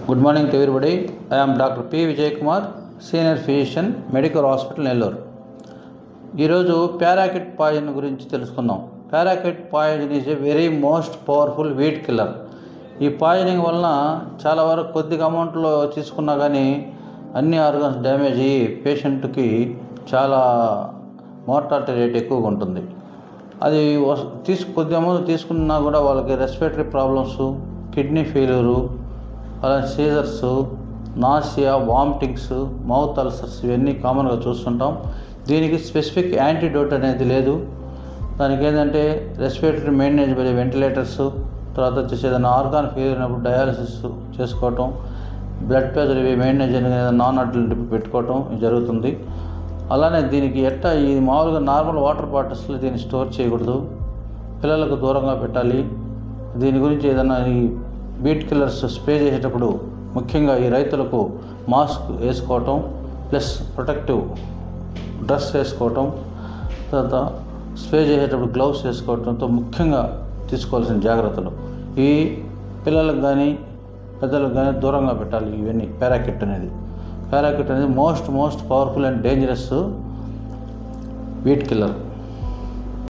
Good morning to everybody. I am Dr. P. Vijay Kumar, Senior Physician, Medical Hospital, Nellore. ఈరోజు పారాకిట్ poison గురించి తెలుసుకుందాం. Paraquat poison is a very most powerful weed killer. ఈ poisoning వలన చాలా వరకు కొద్దిగా అమౌంట్లో తీసుకున్నా కానీ అన్ని ఆర్గన్స్ డ్యామేజ్ అయ్యి పేషెంట్కి చాలా మోర్టాలిటీ రేట్ ఎక్కువగా ఉంటుంది. అది కొద్ది అమౌంట్ తీసుకున్నా కూడా వాళ్ళకి రెస్పిరేటరీ ప్రాబ్లమ్స్, కిడ్నీ ఫెయిల్యూరు, అలాగే seizures, nausea, vomitings, mouth ulcers ఇవన్నీ కామన్గా చూస్తుంటాం. దీనికి స్పెసిఫిక్ యాంటీడోట్ అనేది లేదు. దానికి ఏంటంటే రెస్పిరేటరీ మెయింటెనెన్స్ బై వెంటిలేటర్స్, తర్వాత వచ్చేసి ఏదైనా ఆర్గాన్ ఫెయిల్ అయినప్పుడు డయాలసిస్ చేసుకోవటం, బ్లడ్ ప్రెషర్ ఇవి మెయింటెనెన్స్ ఏదైనా నాన్ అడ్లెంట్ పెట్టుకోవటం జరుగుతుంది. అలానే దీనికి ఈ మామూలుగా నార్మల్ వాటర్ బాటిల్స్లో దీన్ని స్టోర్ చేయకూడదు, పిల్లలకు దూరంగా పెట్టాలి. దీని గురించి ఏదైనా ఈ వీట్ కిల్లర్స్ స్ప్రే చేసేటప్పుడు ముఖ్యంగా ఈ రైతులకు మాస్క్ వేసుకోవటం, ప్లస్ ప్రొటెక్టివ్ డ్రెస్ వేసుకోవటం, తర్వాత స్ప్రే చేసేటప్పుడు గ్లౌస్ వేసుకోవటంతో ముఖ్యంగా తీసుకోవాల్సిన జాగ్రత్తలు. ఈ పిల్లలకు కానీ పెద్దలకు కానీ దూరంగా పెట్టాలి. ఇవన్నీ పారాకిట్ అనేది most powerful and dangerous wheat killer.